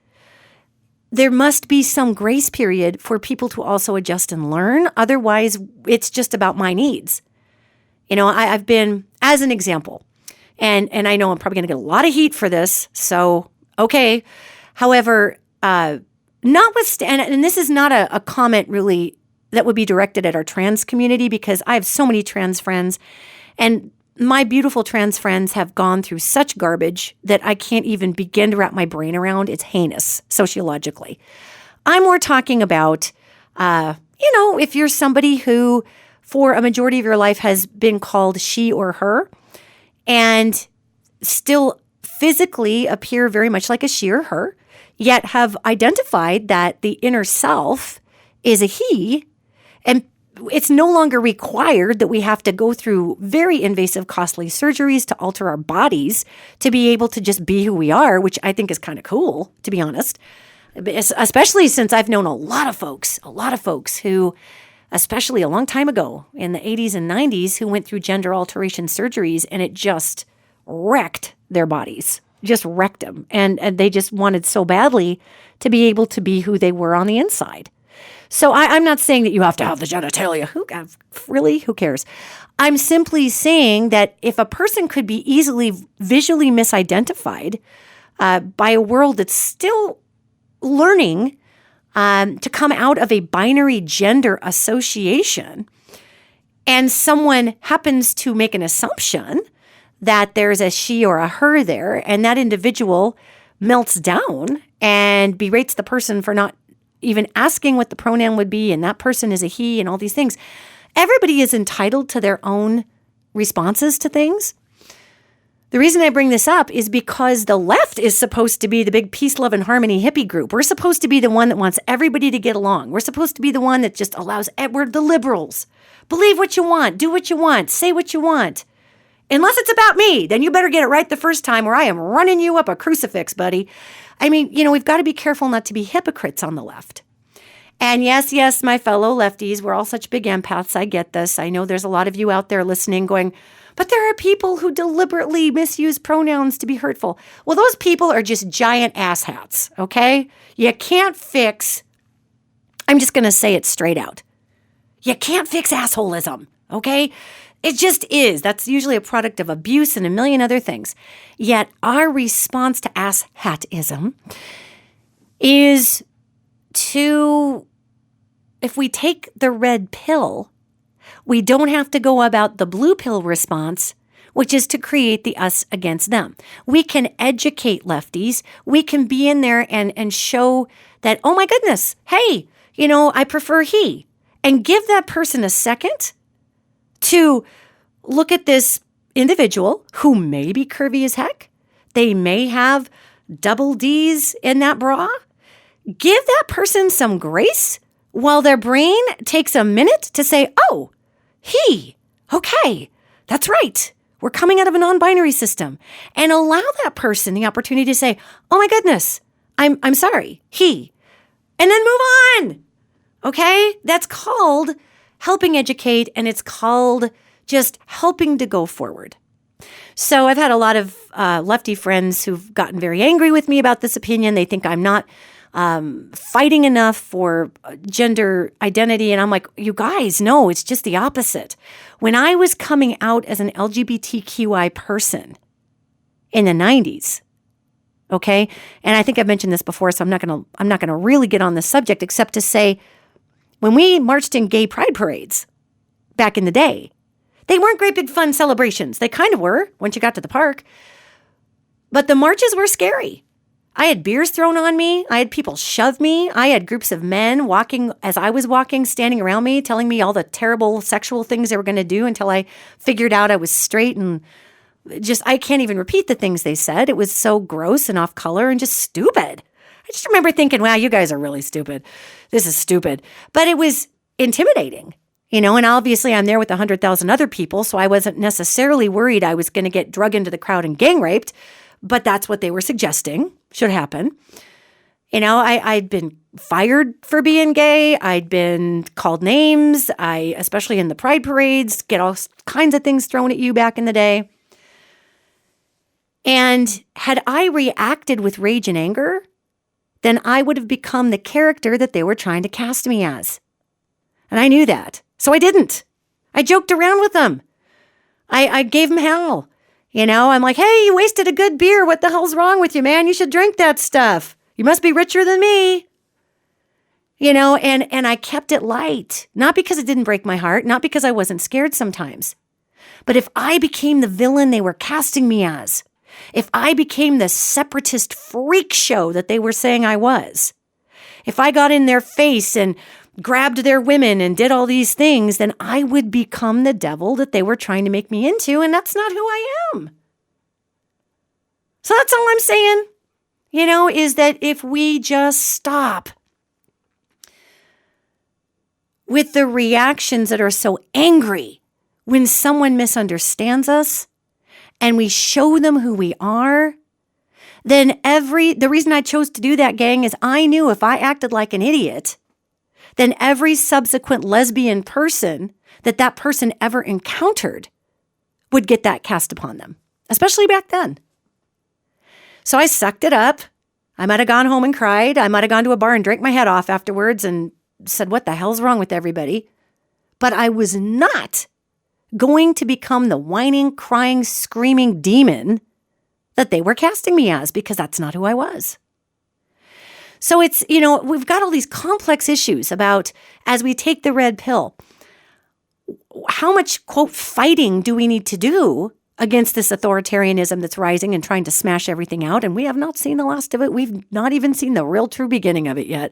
There must be some grace period for people to also adjust and learn. Otherwise, it's just about my needs. You know, I've been, as an example, and I know I'm probably going to get a lot of heat for this, so, okay. However, notwithstanding, and this is not a comment really that would be directed at our trans community, because I have so many trans friends, and my beautiful trans friends have gone through such garbage that I can't even begin to wrap my brain around. It's heinous sociologically. I'm more talking about, if you're somebody who, for a majority of your life, has been called she or her, and still physically appear very much like a she or her, yet have identified that the inner self is a he, and it's no longer required that we have to go through very invasive, costly surgeries to alter our bodies to be able to just be who we are, which I think is kind of cool, to be honest, especially since I've known a lot of folks who, especially a long time ago in the 80s and 90s, who went through gender alteration surgeries, and it just wrecked their bodies, just wrecked them. And they just wanted so badly to be able to be who they were on the inside. So I'm not saying that you have to have the genitalia. Who cares? I'm simply saying that if a person could be easily visually misidentified by a world that's still learning to come out of a binary gender association, and someone happens to make an assumption that there's a she or a her there, and that individual melts down and berates the person for not even asking what the pronoun would be, and that person is a he, and all these things. Everybody is entitled to their own responses to things. The reason I bring this up is because the left is supposed to be the big peace, love, and harmony hippie group. We're supposed to be the one that wants everybody to get along. We're supposed to be the one that just allows, we're the liberals. Believe what you want, do what you want, say what you want. Unless it's about me, then you better get it right the first time, or I am running you up a crucifix, buddy. I mean, we've got to be careful not to be hypocrites on the left. And yes, my fellow lefties, we're all such big empaths. I get this. I know there's a lot of you out there listening going, but there are people who deliberately misuse pronouns to be hurtful. Well, those people are just giant asshats, okay? You can't fix, I'm just going to say it straight out. You can't fix assholism, okay? It just is. That's usually a product of abuse and a million other things. Yet our response to asshatism is to, if we take the red pill, we don't have to go about the blue pill response, which is to create the us against them. We can educate lefties. We can be in there and show that, oh my goodness, hey, I prefer he. And give that person a second to look at this individual who may be curvy as heck. They may have double D's in that bra. Give that person some grace while their brain takes a minute to say, oh, he, okay, that's right. We're coming out of a non-binary system. And allow that person the opportunity to say, oh my goodness, I'm sorry, he. And then move on. Okay? That's called helping educate, and it's called just helping to go forward. So I've had a lot of lefty friends who've gotten very angry with me about this opinion. They think I'm not fighting enough for gender identity. And I'm like, you guys, no, it's just the opposite. When I was coming out as an LGBTQI person in the 90s, okay, and I think I've mentioned this before, so I'm not gonna really get on this subject, except to say, when we marched in gay pride parades back in the day, they weren't great big fun celebrations. They kind of were once you got to the park. But the marches were scary. I had beers thrown on me. I had people shove me. I had groups of men walking as I was walking, standing around me, telling me all the terrible sexual things they were going to do until I figured out I was straight, and I can't even repeat the things they said. It was so gross and off color and just stupid. I just remember thinking, wow, you guys are really stupid. This is stupid. But it was intimidating, and obviously I'm there with 100,000 other people, so I wasn't necessarily worried I was going to get drug into the crowd and gang raped, but that's what they were suggesting should happen. I'd been fired for being gay. I'd been called names. Especially in the pride parades, get all kinds of things thrown at you back in the day. And had I reacted with rage and anger, then I would have become the character that they were trying to cast me as. And I knew that. So I didn't. I joked around with them. I gave them hell. I'm like, hey, you wasted a good beer. What the hell's wrong with you, man? You should drink that stuff. You must be richer than me. And I kept it light. Not because it didn't break my heart, not because I wasn't scared sometimes. But if I became the villain they were casting me as, if I became the separatist freak show that they were saying I was, if I got in their face and grabbed their women and did all these things, then I would become the devil that they were trying to make me into, and that's not who I am. So that's all I'm saying, is that if we just stop with the reactions that are so angry when someone misunderstands us and we show them who we are, then the reason I chose to do that, gang, is I knew if I acted like an idiot, then every subsequent lesbian person that person ever encountered would get that cast upon them, especially back then. So I sucked it up. I might have gone home and cried. I might have gone to a bar and drank my head off afterwards and said, what the hell's wrong with everybody? But I was not going to become the whining, crying, screaming demon that they were casting me as, because that's not who I was. So it's, we've got all these complex issues about, as we take the red pill, how much, quote, fighting do we need to do against this authoritarianism that's rising and trying to smash everything out? And we have not seen the last of it. We've not even seen the real true beginning of it yet.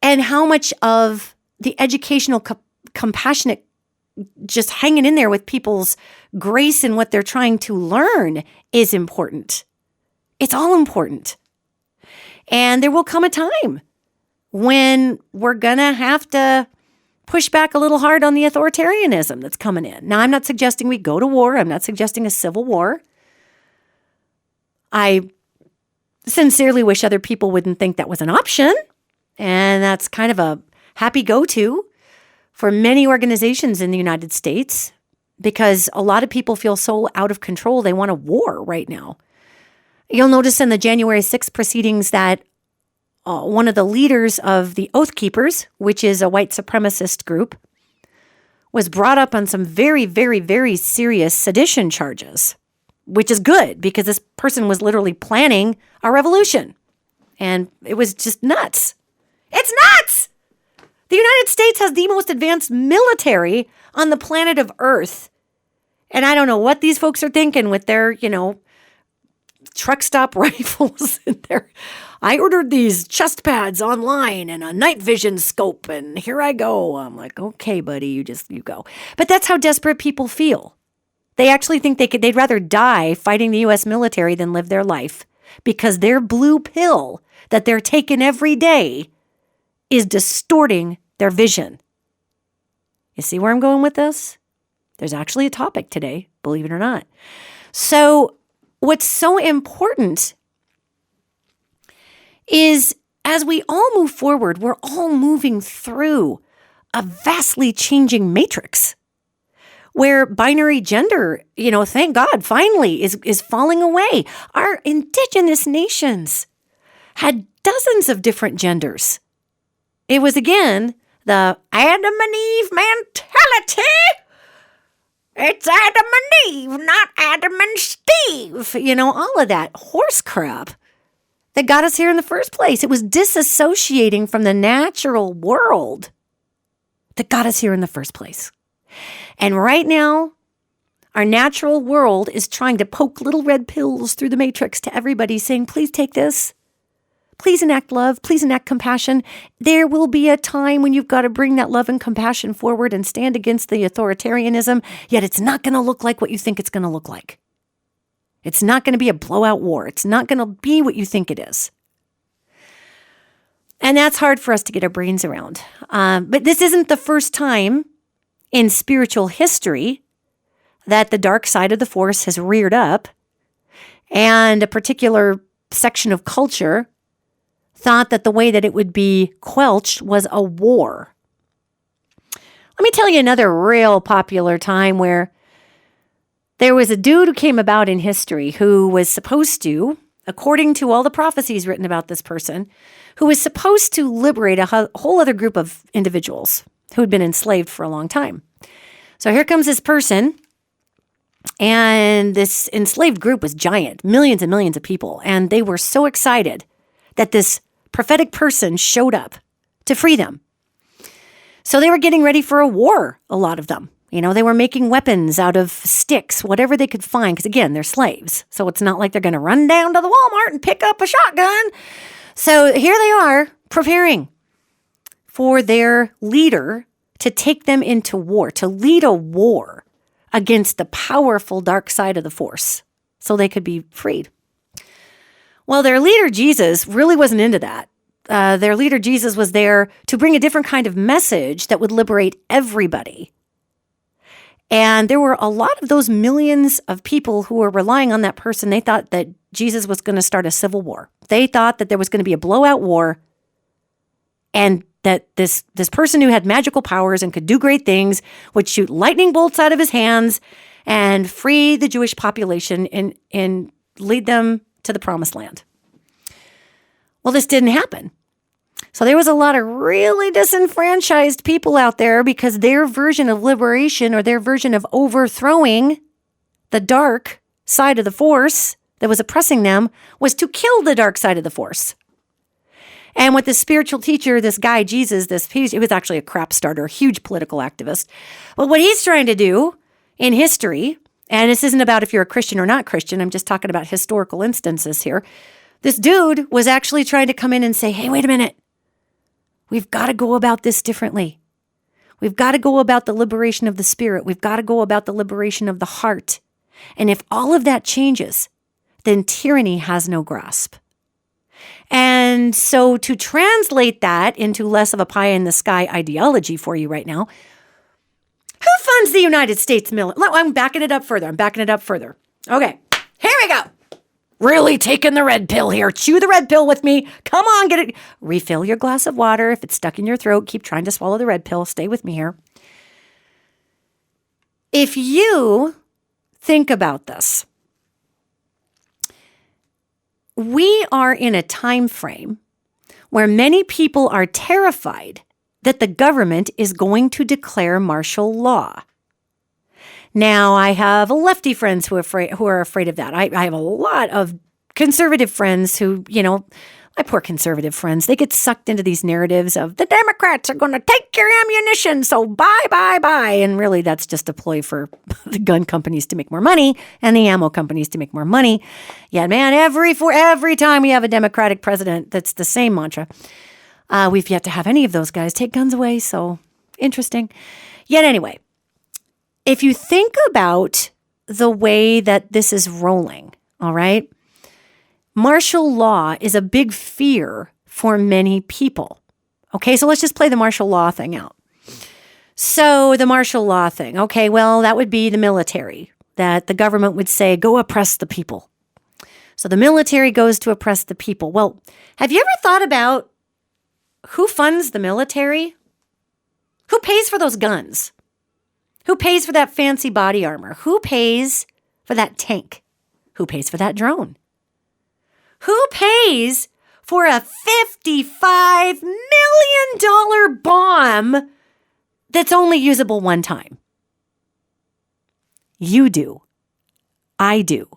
And how much of the educational, compassionate, just hanging in there with people's grace in what they're trying to learn is important. It's all important. And there will come a time when we're going to have to push back a little hard on the authoritarianism that's coming in. Now, I'm not suggesting we go to war. I'm not suggesting a civil war. I sincerely wish other people wouldn't think that was an option. And that's kind of a happy go-to for many organizations in the United States, because a lot of people feel so out of control, they want a war right now. You'll notice in the January 6th proceedings that one of the leaders of the Oath Keepers, which is a white supremacist group, was brought up on some very, very, very serious sedition charges, which is good because this person was literally planning a revolution. And it was just nuts. It's nuts! The United States has the most advanced military on the planet of Earth. And I don't know what these folks are thinking with their, truck stop rifles in there. I ordered these chest pads online and a night vision scope, and here I go. I'm like, okay, buddy, you go. But that's how desperate people feel. They actually think they'd rather die fighting the U.S. military than live their life, because their blue pill that they're taking every day is distorting their vision. You see where I'm going with this? There's actually a topic today, believe it or not. So what's so important is, as we all move forward, we're all moving through a vastly changing matrix where binary gender, thank God, finally is falling away. Our indigenous nations had dozens of different genders. It was, again, the Adam and Eve mentality. It's Adam and Eve, not Adam and Steve. All of that horse crap that got us here in the first place. It was disassociating from the natural world that got us here in the first place. And right now, Our natural world is trying to poke little red pills through the matrix to everybody saying, please take this. Please enact love. Please enact compassion. There will be a time when you've got to bring that love and compassion forward and stand against the authoritarianism, yet it's not going to look like what you think it's going to look like. It's not going to be a blowout war. It's not going to be what you think it is. And that's hard for us to get our brains around. But this isn't the first time in spiritual history that the dark side of the force has reared up, and a particular section of culture thought that the way that it would be quelched was a war. Let me tell you another real popular time where there was a dude who came about in history who was supposed to, according to all the prophecies written about this person, who was supposed to liberate a whole other group of individuals who had been enslaved for a long time. So here comes this person, and this enslaved group was giant, millions and millions of people, and they were so excited that this prophetic person showed up to free them. So they were getting ready for a war, a lot of them. You know, they were making weapons out of sticks, whatever they could find, because again, they're slaves. So it's not like they're going to run down to the Walmart and pick up a shotgun. So here they are preparing for their leader to take them into war, to lead a war against the powerful dark side of the force so they could be freed. Well, their leader, Jesus, really wasn't into that. Their leader, Jesus, was there to bring a different kind of message that would liberate everybody. And there were a lot of those millions of people who were relying on that person. They thought that Jesus was going to start a civil war. They thought that there was going to be a blowout war, and that this person who had magical powers and could do great things would shoot lightning bolts out of his hands and free the Jewish population and lead them to the promised land. Well, this didn't happen. So there was a lot of really disenfranchised people out there because their version of liberation, or their version of overthrowing the dark side of the force that was oppressing them, was to kill the dark side of the force. And with this spiritual teacher, this guy, Jesus, he was actually a crap starter, a huge political activist. But what he's trying to do in history, and this isn't about if you're a Christian or not Christian, I'm just talking about historical instances here. This dude was actually trying to come in and say, hey, wait a minute. We've got to go about this differently. We've got to go about the liberation of the spirit. We've got to go about the liberation of the heart. And if all of that changes, then tyranny has no grasp. And so to translate that into less of a pie-in-the-sky ideology for you right now, who funds the United States military? I'm backing it up further. Okay, here we go. Really taking the red pill here. Chew the red pill with me. Come on, get it. Refill your glass of water. If it's stuck in your throat, keep trying to swallow the red pill. Stay with me here. If you think about this, we are in a time frame where many people are terrified that the government is going to declare martial law. Now, I have lefty friends who are afraid of that. I have a lot of conservative friends who, my poor conservative friends, they get sucked into these narratives of the Democrats are going to take your ammunition, so buy. And really, that's just a ploy for the gun companies to make more money and the ammo companies to make more money. Yeah, man, every time we have a Democratic president, that's the same mantra. We've yet to have any of those guys take guns away, so interesting. Yet anyway, if you think about the way that this is rolling, all right, martial law is a big fear for many people. Okay, so let's just play the martial law thing out. So the martial law thing, okay, well, that would be the military, that the government would say, go oppress the people. So the military goes to oppress the people. Well, have you ever thought about who funds the military? Who pays for those guns? Who pays for that fancy body armor? Who pays for that tank? Who pays for that drone? Who pays for a $55 million bomb that's only usable one time? You do. I do.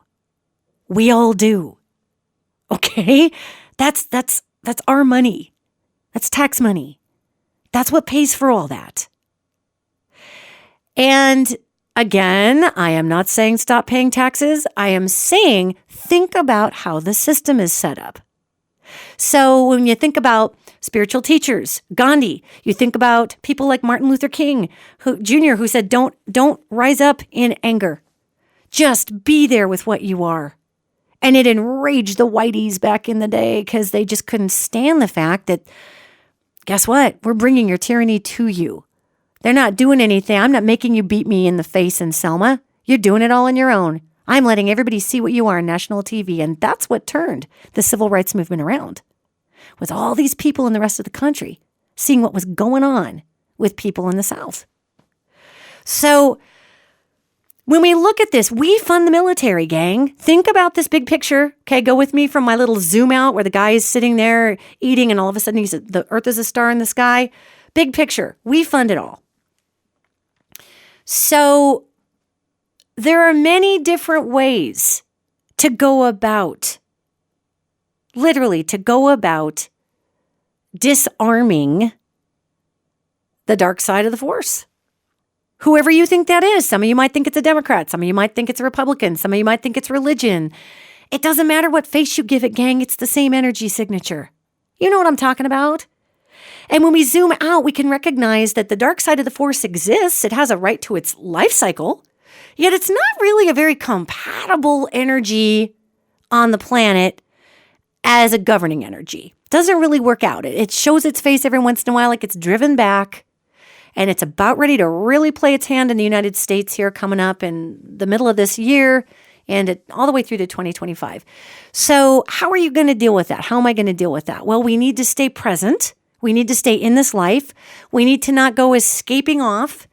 We all do. Okay? That's our money. That's tax money. That's what pays for all that. And Again, I am not saying stop paying taxes. I am saying think about how the system is set up. So when you think about spiritual teachers, Gandhi, you think about people like Martin Luther King Jr., who said, don't rise up in anger. Just be there with what you are. And it enraged the whiteys back in the day because they just couldn't stand the fact that, guess what? We're bringing your tyranny to you. They're not doing anything. I'm not making you beat me in the face in Selma. You're doing it all on your own. I'm letting everybody see what you are on national TV. And that's what turned the civil rights movement around, with all these people in the rest of the country seeing what was going on with people in the South. So when we look at this, we fund the military, gang. Think about this big picture. Okay, go with me from my little zoom out where the guy is sitting there eating and all of a sudden the earth is a star in the sky. Big picture. We fund it all. So there are many different ways to go about, literally to go about disarming the dark side of the force. Whoever you think that is. Some of you might think it's a Democrat. Some of you might think it's a Republican. Some of you might think it's religion. It doesn't matter what face you give it, gang. It's the same energy signature. You know what I'm talking about? And when we zoom out, we can recognize that the dark side of the force exists. It has a right to its life cycle. Yet it's not really a very compatible energy on the planet as a governing energy. Doesn't really work out. It shows its face every once in a while like it's driven back. And it's about ready to really play its hand in the United States here coming up in the middle of this year and all the way through to 2025. So how are you going to deal with that? How am I going to deal with that? Well, we need to stay present. We need to stay in this life. We need to not go escaping off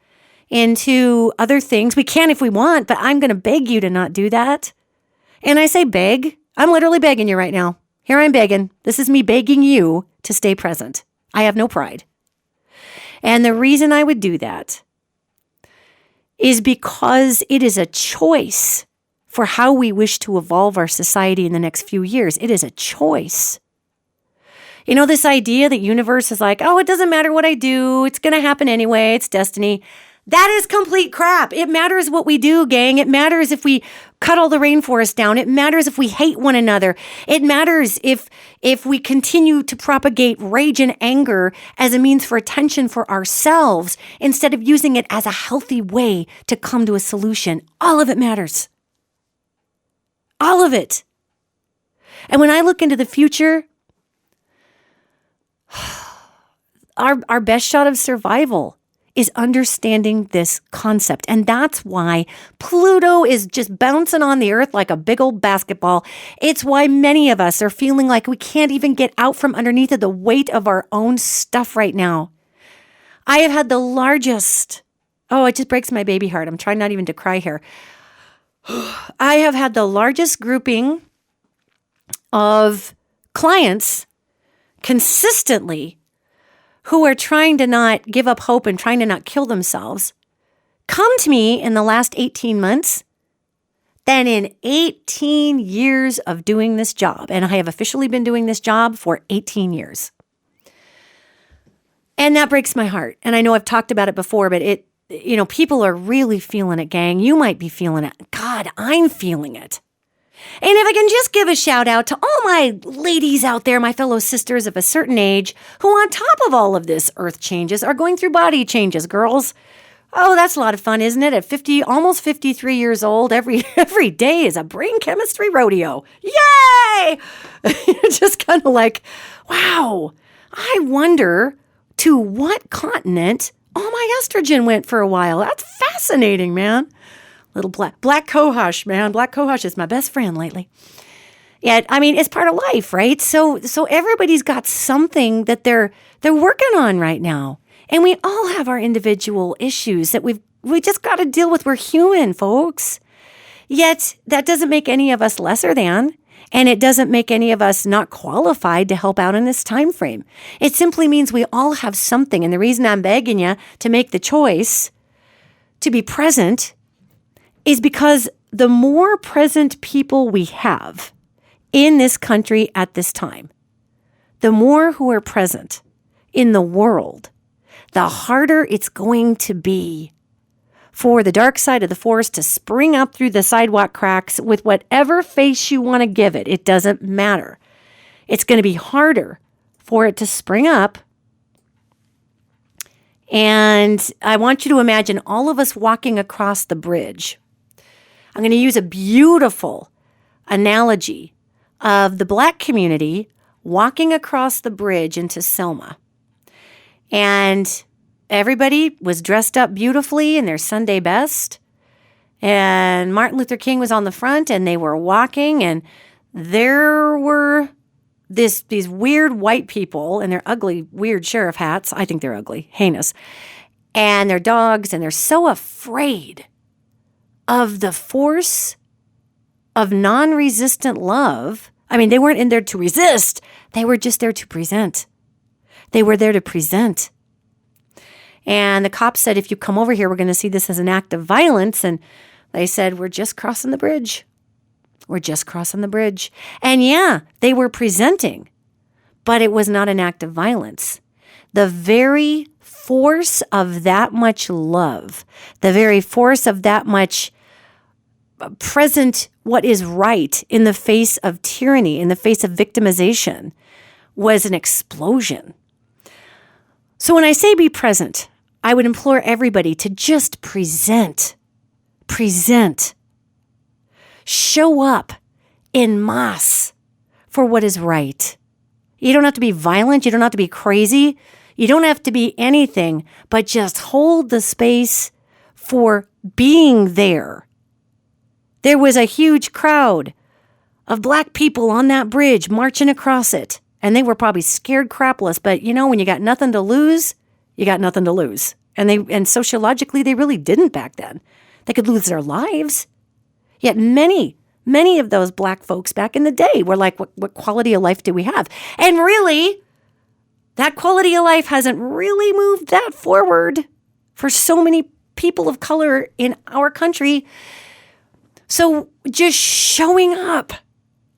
into other things. We can if we want, but I'm going to beg you to not do that. And I say beg. I'm literally begging you right now. Here I'm begging. This is me begging you to stay present. I have no pride. And the reason I would do that is because it is a choice for how we wish to evolve our society in the next few years. It is a choice. You know, this idea that universe is like, oh, it doesn't matter what I do. It's going to happen anyway. It's destiny. That is complete crap. It matters what we do, gang. It matters if we cut all the rainforest down. It matters if we hate one another. It matters if we continue to propagate rage and anger as a means for attention for ourselves instead of using it as a healthy way to come to a solution. All of it matters. All of it. And when I look into the future, our best shot of survival is understanding this concept. And that's why Pluto is just bouncing on the earth like a big old basketball. It's why many of us are feeling like we can't even get out from underneath of the weight of our own stuff right now. I have had the largest, it just breaks my baby heart. I'm trying not even to cry here. I have had the largest grouping of clients consistently who are trying to not give up hope and trying to not kill themselves, come to me in the last 18 months than in 18 years of doing this job. And I have officially been doing this job for 18 years. And that breaks my heart. And I know I've talked about it before, but people are really feeling it, gang. You might be feeling it. God, I'm feeling it. And if I can just give a shout out to all my ladies out there, my fellow sisters of a certain age, who on top of all of this earth changes are going through body changes, girls. Oh, that's a lot of fun, isn't it? At 50, almost 53 years old, every day is a brain chemistry rodeo. Yay! Just kind of like, wow, I wonder to what continent all my estrogen went for a while. That's fascinating, man. Little black cohosh, man. Black cohosh is my best friend lately. Yet, I mean, it's part of life, right? So everybody's got something that they're working on right now. And we all have our individual issues that we just got to deal with. We're human, folks. Yet, that doesn't make any of us lesser than, and it doesn't make any of us not qualified to help out in this time frame. It simply means we all have something. And the reason I'm begging you to make the choice to be present is because the more present people we have in this country at this time, the more who are present in the world, the harder it's going to be for the dark side of the force to spring up through the sidewalk cracks with whatever face you want to give it. It doesn't matter. It's going to be harder for it to spring up. And I want you to imagine all of us walking across the bridge. I'm going to use a beautiful analogy of the Black community walking across the bridge into Selma. And everybody was dressed up beautifully in their Sunday best. And Martin Luther King was on the front, and they were walking, and there were these weird white people in their ugly, weird sheriff hats. I think they're ugly, heinous. And their dogs, and they're so afraid of the force of non-resistant love. I mean, they weren't in there to resist. They were just there to present. They were there to present. And the cops said, if you come over here, we're going to see this as an act of violence. And they said, we're just crossing the bridge. We're just crossing the bridge. And yeah, they were presenting, but it was not an act of violence. The very force of that much love, the very force of that much present what is right in the face of tyranny, in the face of victimization, was an explosion. So when I say be present, I would implore everybody to just present. Present. Show up en masse for what is right. You don't have to be violent. You don't have to be crazy. You don't have to be anything, but just hold the space for being there. There was a huge crowd of Black people on that bridge marching across it. And they were probably scared crapless. But, you know, when you got nothing to lose, you got nothing to lose. And sociologically, they really didn't back then. They could lose their lives. Yet many of those Black folks back in the day were like, what quality of life do we have? And really, that quality of life hasn't really moved that forward for so many people of color in our country. So just showing up.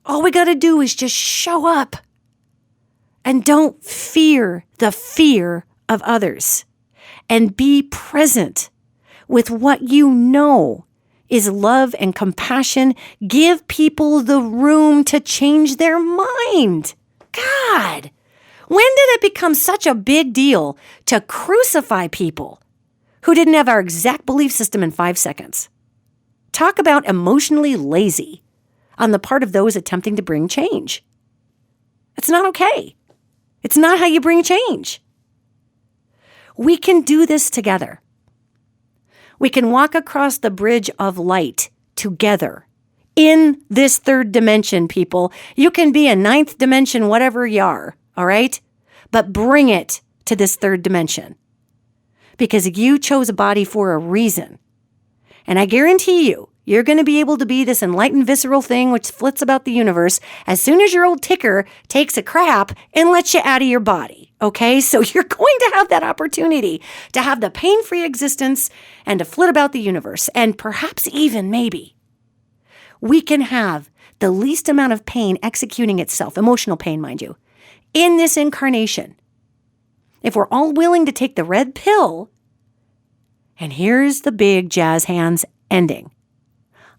All we got to do is just show up. And don't fear the fear of others. And be present with what you know is love and compassion. Give people the room to change their mind. God, when did it become such a big deal to crucify people who didn't have our exact belief system in 5 seconds? Talk about emotionally lazy on the part of those attempting to bring change. It's not okay. It's not how you bring change. We can do this together. We can walk across the bridge of light together in this third dimension, people. You can be a ninth dimension, whatever you are, all right? But bring it to this third dimension because you chose a body for a reason. And I guarantee you, you're going to be able to be this enlightened, visceral thing which flits about the universe as soon as your old ticker takes a crap and lets you out of your body, okay? So you're going to have that opportunity to have the pain-free existence and to flit about the universe. And perhaps even maybe we can have the least amount of pain executing itself, emotional pain, mind you, in this incarnation. If we're all willing to take the red pill, and here's the big jazz hands ending.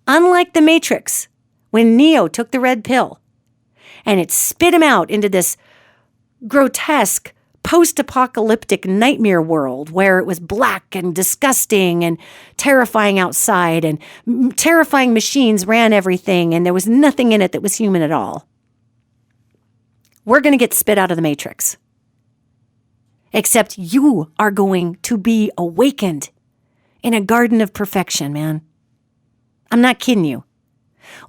Unlike the Matrix, when Neo took the red pill and it spit him out into this grotesque post-apocalyptic nightmare world where it was black and disgusting and terrifying outside and terrifying machines ran everything and there was nothing in it that was human at all. We're going to get spit out of the Matrix. Except you are going to be awakened in a garden of perfection, man. I'm not kidding you.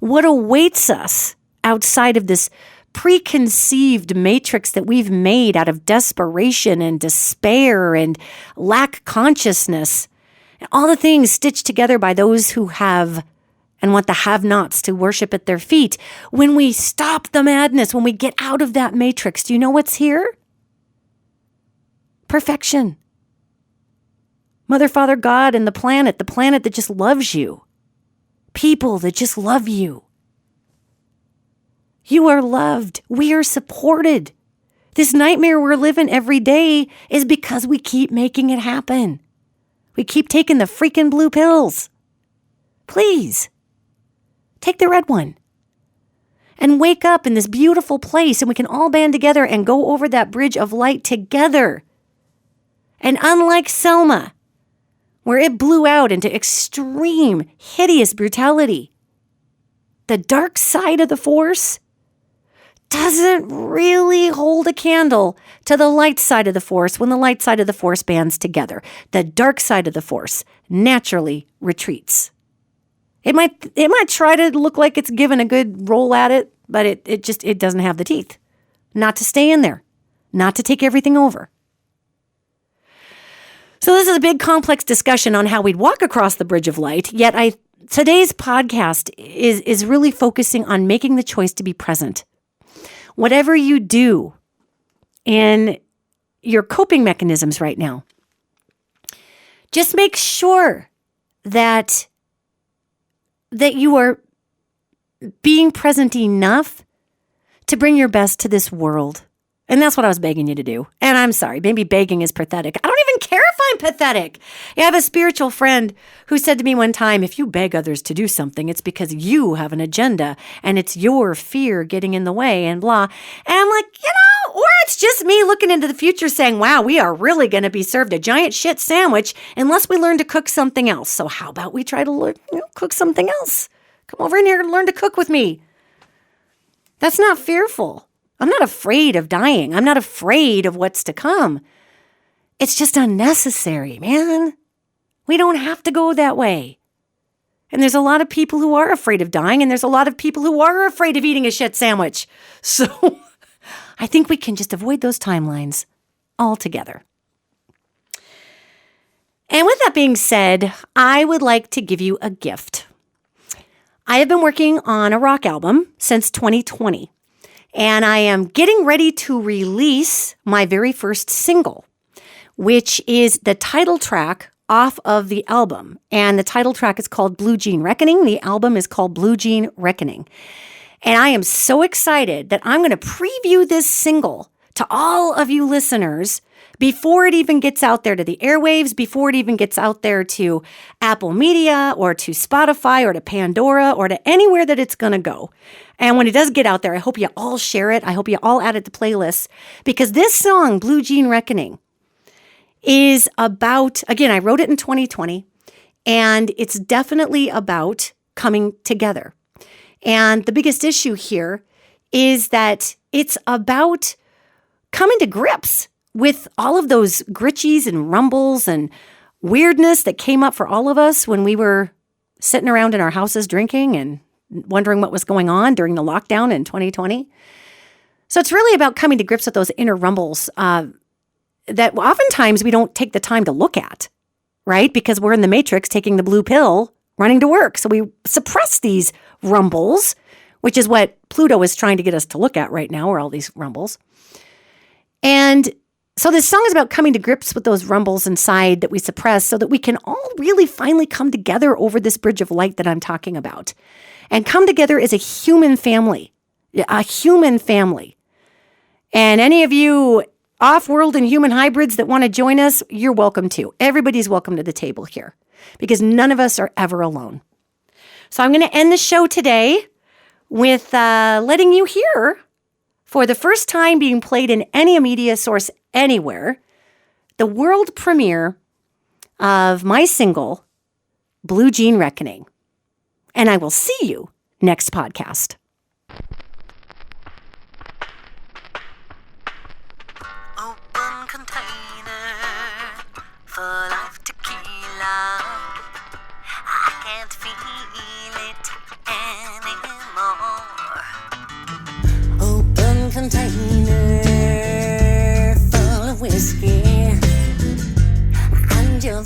What awaits us outside of this preconceived matrix that we've made out of desperation and despair and lack consciousness, and all the things stitched together by those who have and want the have-nots to worship at their feet. When we stop the madness, when we get out of that matrix, do you know what's here? Perfection. Mother, Father, God, and the planet that just loves you. People that just love you. You are loved. We are supported. This nightmare we're living every day is because we keep making it happen. We keep taking the freaking blue pills. Please, take the red one. And wake up in this beautiful place, and we can all band together and go over that bridge of light together. And unlike Selma, where it blew out into extreme, hideous brutality, the dark side of the Force doesn't really hold a candle to the light side of the Force when the light side of the Force bands together. The dark side of the Force naturally retreats. It might try to look like it's given a good roll at it, but it doesn't have the teeth. Not to stay in there, not to take everything over. So this is a big complex discussion on how we'd walk across the bridge of light, yet today's podcast is really focusing on making the choice to be present. Whatever you do in your coping mechanisms right now, just make sure that you are being present enough to bring your best to this world. And that's what I was begging you to do. And I'm sorry, maybe begging is pathetic. I don't even care if I'm pathetic. I have a spiritual friend who said to me one time, if you beg others to do something, it's because you have an agenda and it's your fear getting in the way and blah. And I'm like, or it's just me looking into the future saying, wow, we are really going to be served a giant shit sandwich unless we learn to cook something else. So how about we try to learn, cook something else? Come over in here and learn to cook with me. That's not fearful. I'm not afraid of dying. I'm not afraid of what's to come. It's just unnecessary, man. We don't have to go that way. And there's a lot of people who are afraid of dying, and there's a lot of people who are afraid of eating a shit sandwich. So I think we can just avoid those timelines altogether. And with that being said, I would like to give you a gift. I have been working on a rock album since 2020, and I am getting ready to release my very first single, which is the title track off of the album. And the title track is called Blue Jean Reckoning. The album is called Blue Jean Reckoning. And I am so excited that I'm going to preview this single to all of you listeners before it even gets out there to the airwaves, before it even gets out there to Apple Media or to Spotify or to Pandora or to anywhere that it's going to go. And when it does get out there, I hope you all share it. I hope you all add it to playlists, because this song, Blue Jean Reckoning, is about, again, I wrote it in 2020, and it's definitely about coming together. And the biggest issue here is that it's about coming to grips with all of those glitchies and rumbles and weirdness that came up for all of us when we were sitting around in our houses drinking and wondering what was going on during the lockdown in 2020. So it's really about coming to grips with those inner rumbles that oftentimes we don't take the time to look at, right? Because we're in the matrix taking the blue pill, running to work. So we suppress these rumbles, which is what Pluto is trying to get us to look at right now, are all these rumbles. And so this song is about coming to grips with those rumbles inside that we suppress so that we can all really finally come together over this bridge of light that I'm talking about, and come together as a human family, And any of you off-world and human hybrids that want to join us, you're welcome to. Everybody's welcome to the table here, because none of us are ever alone. So I'm going to end the show today with letting you hear, for the first time being played in any media source anywhere, the world premiere of my single, Blue Jean Reckoning. And I will see you next podcast. Open container full of tequila. I can't feel it anymore. Open container full of whiskey and your